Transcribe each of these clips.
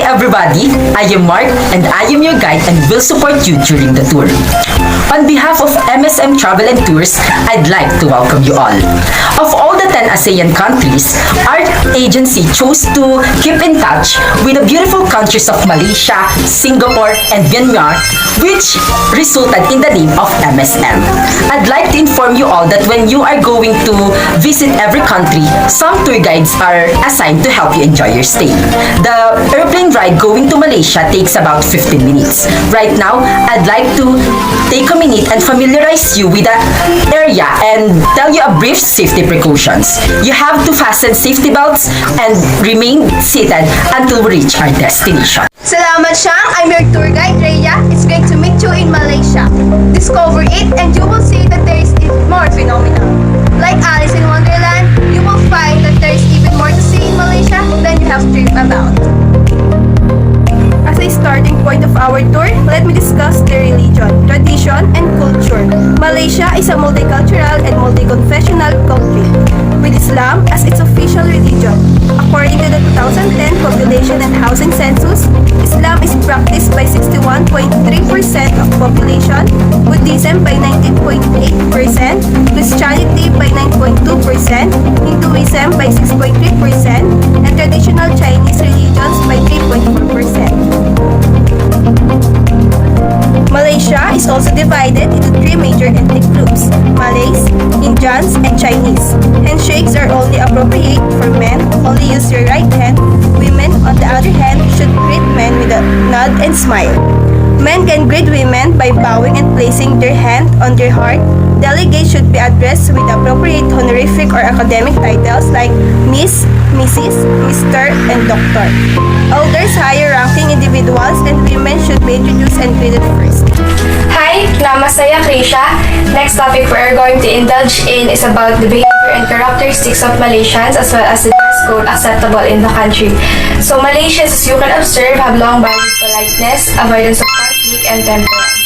everybody, I am Mark and I am your guide and will support you during the tour. On behalf of MSM Travel and Tours, I'd like to welcome you all. Of all the 10 ASEAN countries, our agency chose to keep in touch with the beautiful countries of Malaysia, Singapore, and Myanmar, which resulted in the name of MSM. I'd like to inform you all that when you are going to visit every country, some tour guides are assigned to help you enjoy your stay. The airplane ride going to Malaysia takes about 15 minutes. Right now, I'd like to take a minute and familiarize you with the area and tell you a brief safety precautions. You have to fasten safety belts and remain seated until we reach our destination. Salamat Shang! I'm your tour guide, Rhea. It's great to meet you in Malaysia. Discover it and you will see that there is more phenomenal. Like Alice in Wonderland, you will find that there is even more to see in Malaysia than you have dreamed about. As a starting point of our tour, let me discuss the religion, tradition, and culture. Malaysia is a multicultural and multi-confessional country, with Islam as its official religion. According to the 2010 Population and Housing Census, Islam is practiced by 61.3% of population, Buddhism by 19.8%, Christianity by 9.2%, Hinduism by 6.3%, and traditional Chinese religions by 3.4%. Malaysia is also divided into three major ethnic groups: Malays, Indians, and Chinese. Handshakes are only appropriate for men, only use your right hand. Women, on the other hand, should greet men with a nod and smile. Men can greet women by bowing and placing their hand on their heart. Delegates should be addressed with appropriate honorific or academic titles like Miss, Mrs., Mr., and Doctor. Elders, higher-ranking individuals, and women should be introduced and greeted first. Hi, nama saya Krisha. Next topic we are going to indulge in is about the behavior and characteristics of Malaysians as well as the dress code acceptable in the country. So Malaysians, as you can observe, have long valued politeness, avoidance of conflict, and temperance.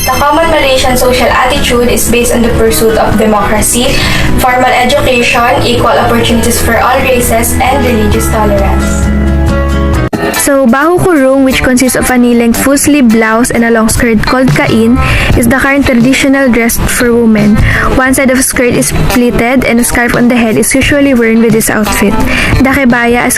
The common Malaysian social attitude is based on the pursuit of democracy, formal education, equal opportunities for all races, and religious tolerance. So, bahu kurung, which consists of a knee-length full-sleeve blouse and a long skirt called kain, is the current traditional dress for women. One side of a skirt is pleated and a scarf on the head is usually worn with this outfit. The kebaya, as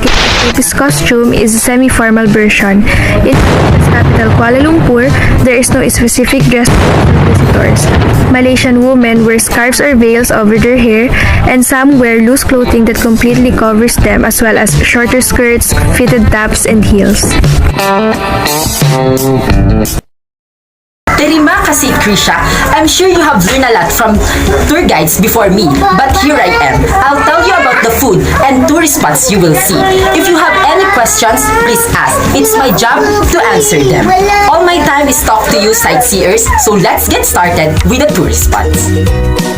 this costume, is a semi-formal version. In its capital Kuala Lumpur, there is no specific dress for visitors. Malaysian women wear scarves or veils over their hair, and some wear loose clothing that completely covers them, as well as shorter skirts, fitted tops, and heels. Terima kasih, Krisha. I'm sure you have learned a lot from tour guides before me, but here I am. I'll tell you about the food and tourist spots you will see. If you have any questions, please ask. It's my job to answer them. All my time is talk to you sightseers, so let's get started with the tourist spots.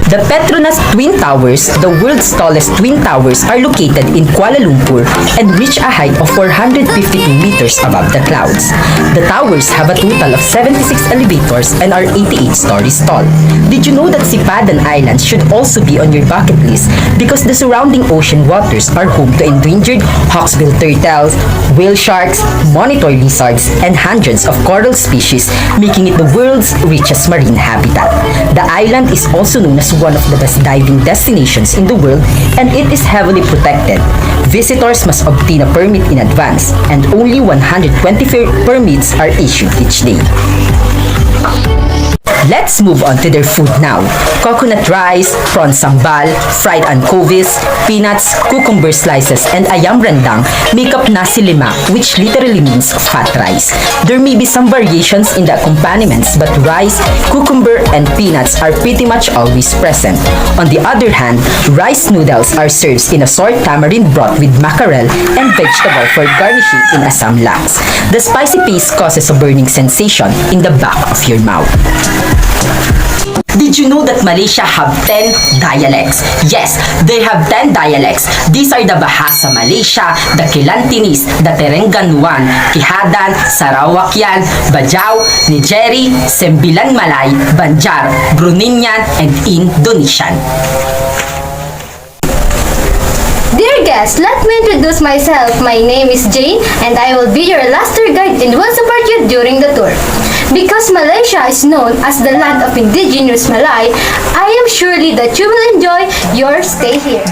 The Petronas Twin Towers, the world's tallest twin towers, are located in Kuala Lumpur and reach a height of 452 meters above the clouds. The towers have a total of 76 elevators and are 88 stories tall. Did you know that Sipadan Island should also be on your bucket list because the surrounding ocean waters are home to endangered hawksbill turtles, whale sharks, monitor lizards, and hundreds of coral species, making it the world's richest marine habitat. The island is also known as one of the best diving destinations in the world, and it is heavily protected. Visitors must obtain a permit in advance, and only 124 permits are issued each day. Let's move on to their food now. Coconut rice, prawn sambal, fried anchovies, peanuts, cucumber slices, and ayam rendang make up nasi lemak, which literally means fat rice. There may be some variations in the accompaniments, but rice, cucumber, and peanuts are pretty much always present. On the other hand, rice noodles are served in a sour tamarind broth with mackerel and vegetable for garnishing in Assam lakhs. The spicy paste causes a burning sensation in the back of your mouth. Did you know that Malaysia have 10 dialects? Yes, they have 10 dialects. These are the Bahasa Malaysia, the Kelantanese, the Terengganuan, Kihadan, Sarawakian, Bajau, Nigeri, Sembilan Malay, Banjar, Bruneian, and Indonesian. Dear Yes, let me introduce myself. My name is Jane and I will be your last tour guide and will support you during the tour. Because Malaysia is known as the land of indigenous Malay, I am surely that you will enjoy your stay here.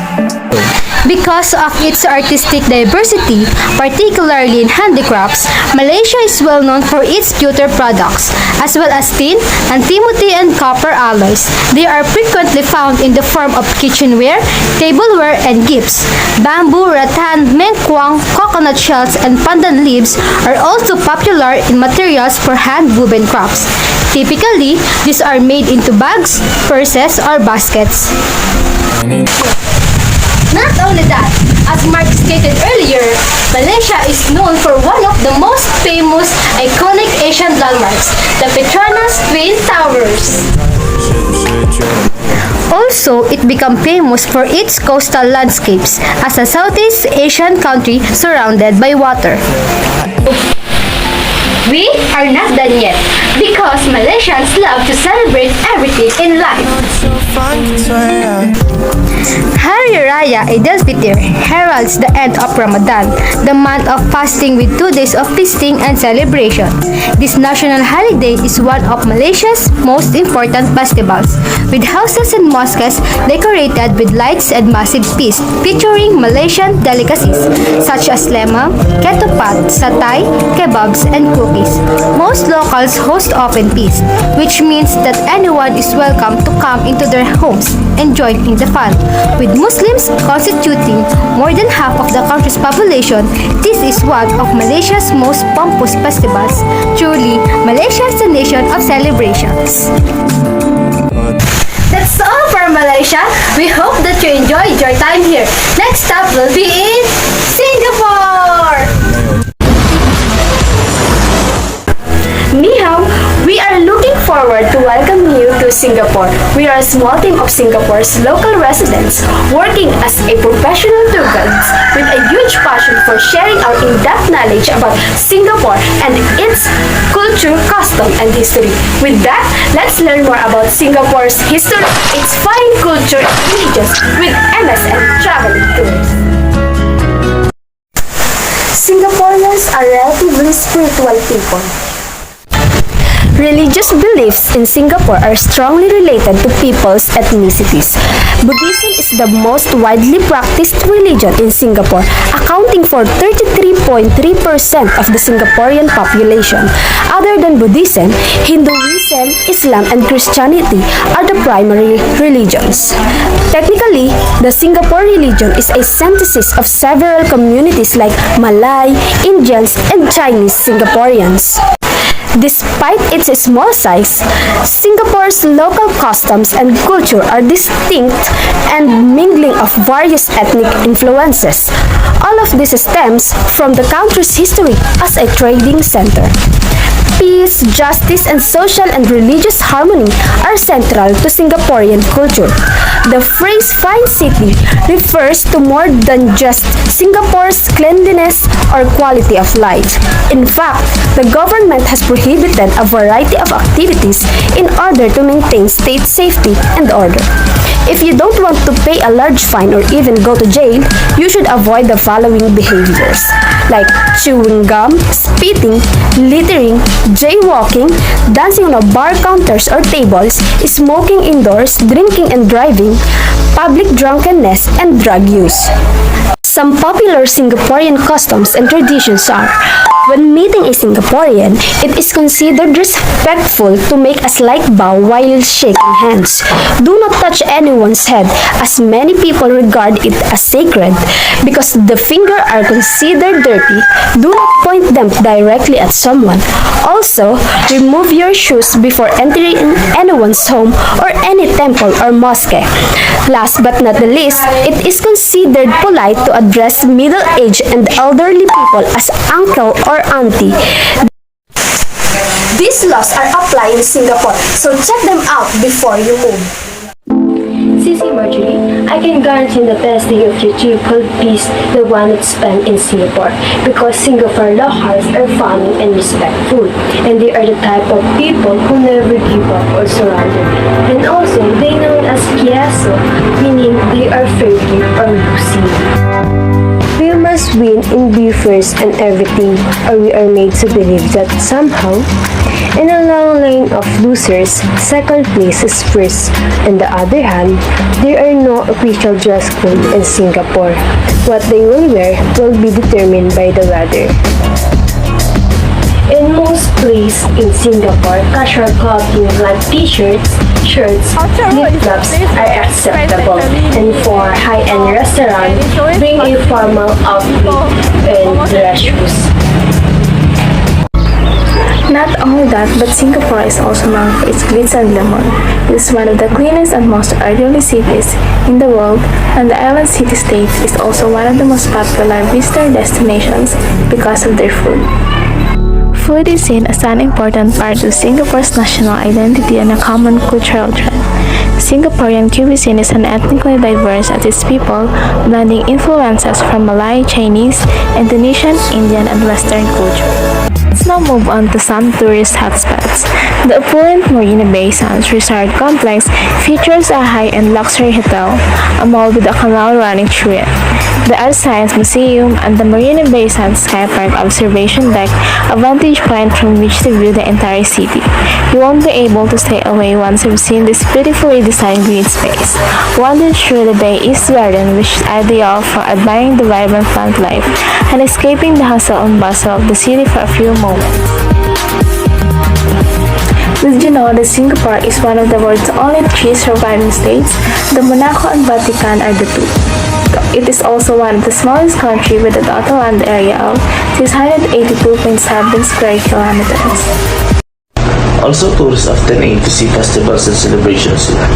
Because of its artistic diversity, particularly in handicrafts, Malaysia is well known for its pewter products, as well as tin, antimonite, and copper alloys. They are frequently found in the form of kitchenware, tableware, and gifts. Bamboo, rattan, mengkuang, coconut shells, and pandan leaves are also popular in materials for hand-woven crafts. Typically, these are made into bags, purses, or baskets. Not only that, as Mark stated earlier, Malaysia is known for one of the most famous iconic Asian landmarks, the Petronas Twin Towers. Also, it became famous for its coastal landscapes as a Southeast Asian country surrounded by water. We are not done yet because Malaysians love to celebrate everything in life. Hari Raya Idul Fitr heralds the end of Ramadan, the month of fasting with 2 days of feasting and celebration. This national holiday is one of Malaysia's most important festivals, with houses and mosques decorated with lights and massive feasts featuring Malaysian delicacies such as lemang, ketupat, satay, kebabs, and cookies. Most locals host open feasts, which means that anyone is welcome to come into their homes and join in the fun. With Muslims constituting more than half of the country's population, this is one of Malaysia's most pompous festivals. Truly, Malaysia is a nation of celebrations. That's all for Malaysia. We hope that you enjoyed your time here. Next stop will be in Singapore! Ni hao, we are looking forward to welcome you to Singapore. We are a small team of Singapore's local residents working as a professional tour guides with a huge passion for sharing our in-depth knowledge about Singapore and its culture, custom, and history. With that, let's learn more about Singapore's history, its fine culture, and religions with MSN Traveling Tours. Singaporeans are relatively spiritual people. Religious beliefs in Singapore are strongly related to people's ethnicities. Buddhism is the most widely practiced religion in Singapore, accounting for 33.3% of the Singaporean population. Other than Buddhism, Hinduism, Islam, and Christianity are the primary religions. Technically, the Singapore religion is a synthesis of several communities like Malay, Indians, and Chinese Singaporeans. Despite its small size, Singapore's local customs and culture are distinct and mingling of various ethnic influences. All of this stems from the country's history as a trading center. Peace, justice, and social and religious harmony are central to Singaporean culture. The phrase fine city refers to more than just Singapore's cleanliness or quality of life. In fact, the government has prohibited a variety of activities in order to maintain state safety and order. If you don't want to pay a large fine or even go to jail, you should avoid the following behaviors, like chewing gum, spitting, littering, jaywalking, dancing on bar counters or tables, smoking indoors, drinking and driving, public drunkenness, and drug use. Some popular Singaporean customs and traditions are: when meeting a Singaporean, it is considered respectful to make a slight bow while shaking hands. Do not touch anyone's head, as many people regard it as sacred. Because the fingers are considered dirty, do not point them directly at someone. Also, remove your shoes before entering anyone's home or any temple or mosque. Last but not the least, it is considered polite to address middle-aged and elderly people as uncle or auntie. These laws are applied in Singapore, so check them out before you move. Sissy Marjorie, I can guarantee the best day of your trip will be the one that's spent in Singapore, because Singapore locals are funny and respectful, and they are the type of people who never give up or surrender. And also, they known as Kiaso, meaning they are friendly or lucid. Because win in be first and everything, or we are made to believe that somehow, in a long line of losers, second place is first. On the other hand, there are no official dress code in Singapore. What they will wear will be determined by the weather. In most places in Singapore, casual clothing like t-shirts, shirts, flip-flops are acceptable. And for high-end restaurants, bring a formal outfit and dress shoes. Not only that, but Singapore is also known for its glitz and glamour. It is one of the cleanest and most orderly cities in the world, and the island city-state is also one of the most popular visitor destinations because of their food. Food is seen as an important part of Singapore's national identity and a common cultural trend. Singaporean cuisine is an ethnically diverse as its people, blending influences from Malay, Chinese, Indonesian, Indian, and Western culture. Let's now move on to some tourist hotspots. The opulent Marina Bay Sands Resort Complex features a high-end luxury hotel, a mall with a canal running through it, the Art Science Museum, and the Marina Bay Sands Sky Park Observation Deck, a vantage point from which to view the entire city. You won't be able to stay away once you've seen this beautifully designed green space. Wander through the Bay East Garden, which is ideal for admiring the vibrant plant life and escaping the hustle and bustle of the city for a few moments. Did you know that Singapore is one of the world's only 3 surviving states? The Monaco and Vatican are the 2. It is also one of the smallest countries with a total land area of 682.7 square kilometers. Also, tourists often aim to see festivals and celebrations here.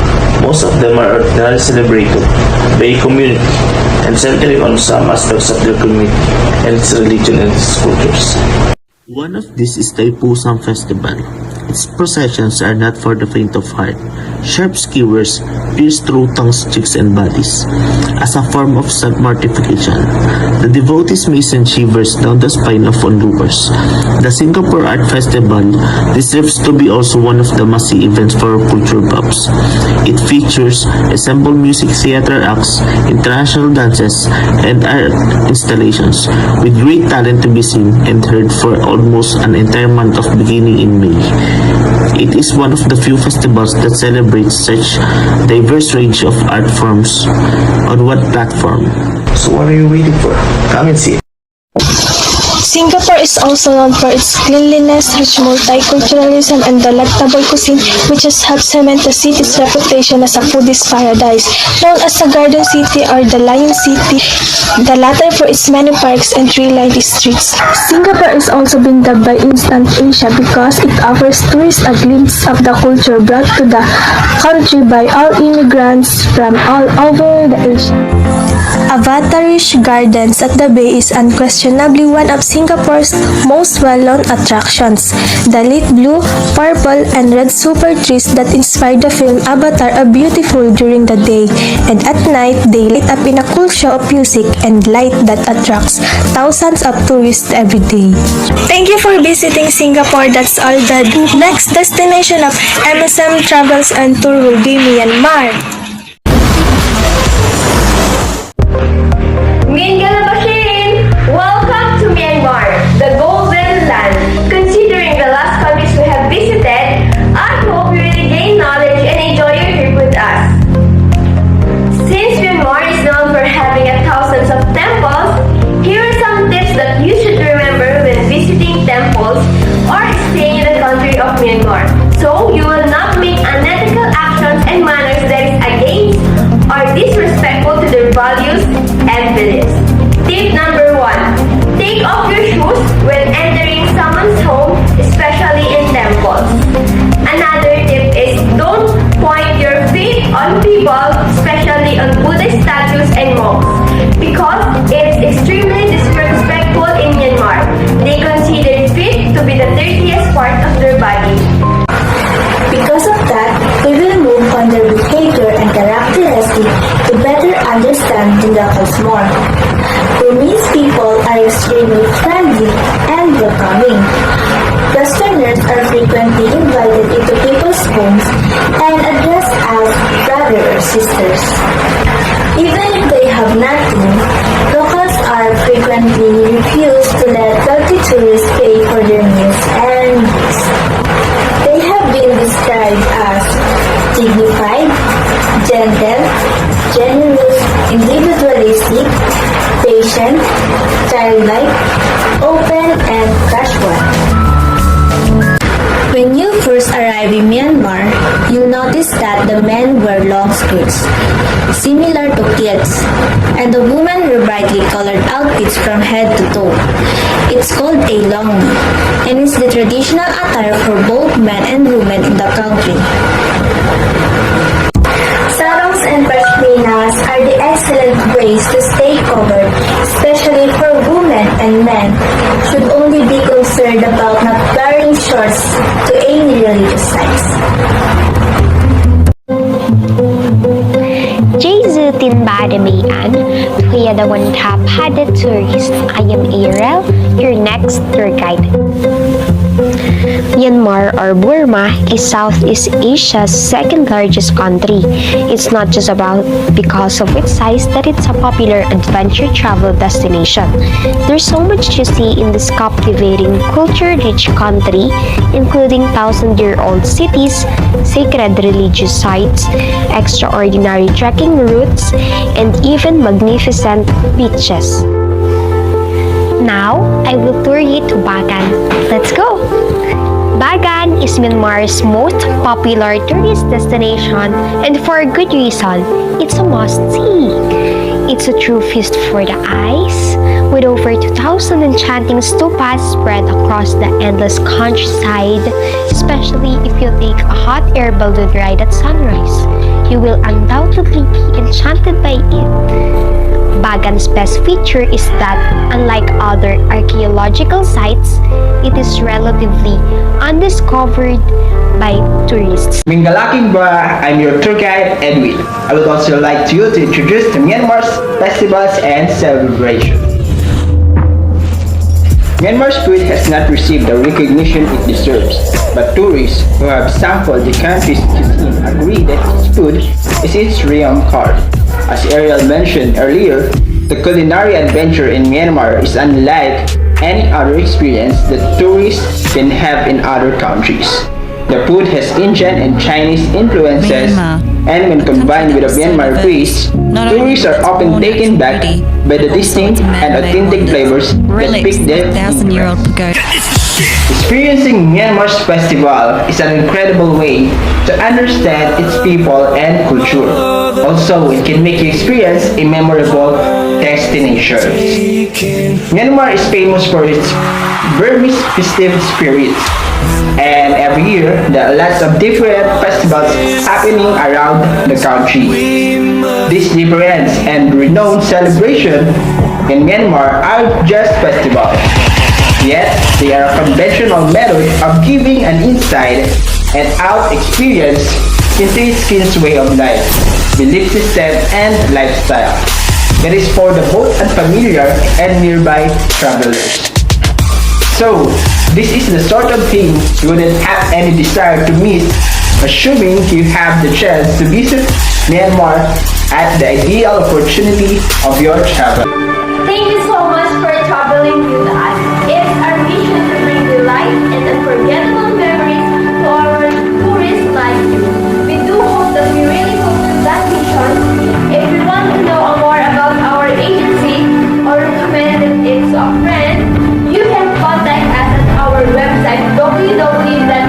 Most of them are ordinarily celebrated by a community and centering on some aspects of their community and its religion and its cultures. One of these is the Ipusang Festival. Its processions are not for the faint of heart. Sharp skewers pierce through tongues, cheeks, and bodies. As a form of self-mortification, the devotees may send shivers down the spine of onlookers. The Singapore Art Festival deserves to be also one of the must-see events for culture buffs. It features ensemble music theater acts, international dances, and art installations, with great talent to be seen and heard for almost an entire month of beginning in May. It is one of the few festivals that celebrates such diverse range of art forms on one platform. So what are you waiting for? Come and see it. Singapore is also known for its cleanliness, rich multiculturalism, and delectable cuisine, which has helped cement the city's reputation as a foodie's paradise. Known as the Garden City or the Lion City, the latter for its many parks and tree-lined streets. Singapore is also been dubbed by Instant Asia because it offers tourists a glimpse of the culture brought to the country by all immigrants from all over the Asia. Avatarish Gardens at the Bay is unquestionably one of Singapore's most well-known attractions. The lit blue, purple, and red super trees that inspired the film Avatar are beautiful during the day, and at night they light up in a cool show of music and light that attracts thousands of tourists every day. Thank you for visiting Singapore. That's all. The next destination of MSM Travels and Tour will be Myanmar. Welcome to Myanmar, the Golden Land. Considering the last countries we have visited, I hope you really gain knowledge and enjoy your trip with us. Since Myanmar is known for having thousands of temples, here are some tips that you should remember when visiting temples or staying in the country of Myanmar, so you will not make unethical actions and manners that is against or disrespectful to their values and beliefs. Tip number 1. Take off your shoes when entering someone's home, especially in temples. Another tip is don't point your feet on people, especially on Buddha statues and monks, because it is extremely disrespectful in Myanmar. They consider feet to be the dirtiest part of their body. Because of that, we will move on their behavior and characteristics to better understand the locals more. Burmese people are extremely friendly and welcoming. Westerners are frequently invited into people's homes and addressed as brother or sisters. Even if they have nothing, locals are frequently tourists pay for their meals and they have been described as dignified, gentle, generous, individualistic, patient, childlike, open, and casual. When you first arrive in Myanmar, you'll notice that the men wear long skirts, similar to kilts, and the women wear brightly colored outfits from head to toe. It's called a longmi, and it's the traditional attire for both men and women in the country. Sarongs and pashminas are the excellent ways to stay covered, especially for women and men. Should only be concerned about not wearing shorts to any religious sites. Jesu Tinbadamian, Tuyadawan Pada Tourist. I am Ariel, your next tour guide. Myanmar or Burma is Southeast Asia's second largest country. It's not just because of its size that it's a popular adventure travel destination. There's so much to see in this captivating, culture-rich country, including thousand-year-old cities, sacred religious sites, extraordinary trekking routes, and even magnificent beaches. Now, I will tour you to Bagan. Let's go! Bagan is Myanmar's most popular tourist destination, and for a good reason. It's a must-see. It's a true feast for the eyes, with over 2,000 enchanting stupas spread across the endless countryside, especially if you take a hot air balloon ride at sunrise. You will undoubtedly be enchanted by it. Bagan's best feature is that, unlike other archaeological sites, it is relatively undiscovered by tourists. Mingalaking Bra, I'm your tour guide, Edwin. I would also like to introduce to Myanmar's festivals and celebrations. Myanmar's food has not received the recognition it deserves, but tourists who have sampled the country's cuisine agree that its food is its realm card. As Ariel mentioned earlier, the culinary adventure in Myanmar is unlike any other experience that tourists can have in other countries. The food has Indian and Chinese influences, and when combined with the Myanmar feast, tourists are often taken back by the distinct and authentic flavors that pick them interest. Experiencing Myanmar's festival is an incredible way to understand its people and culture. Also, it can make you experience a memorable destination. Myanmar is famous for its Burmese festive spirit, and every year there are lots of different festivals happening around the country. These different and renowned celebrations in Myanmar aren't just festivals, yet they are a conventional method of giving an inside and out experience into its king's way of life, belief system, and lifestyle. It is for the both unfamiliar and nearby travelers. So, this is the sort of thing you wouldn't have any desire to miss, assuming you have the chance to visit Myanmar at the ideal opportunity of your travel. Thank you so much for traveling with us. It's our mission to bring you light and unforgettable memories to our tourists like you. We do hope that we really fulfill that mission. If you want to know more about our agency or recommend it to a friend, you can contact us at our website www.accompany.com.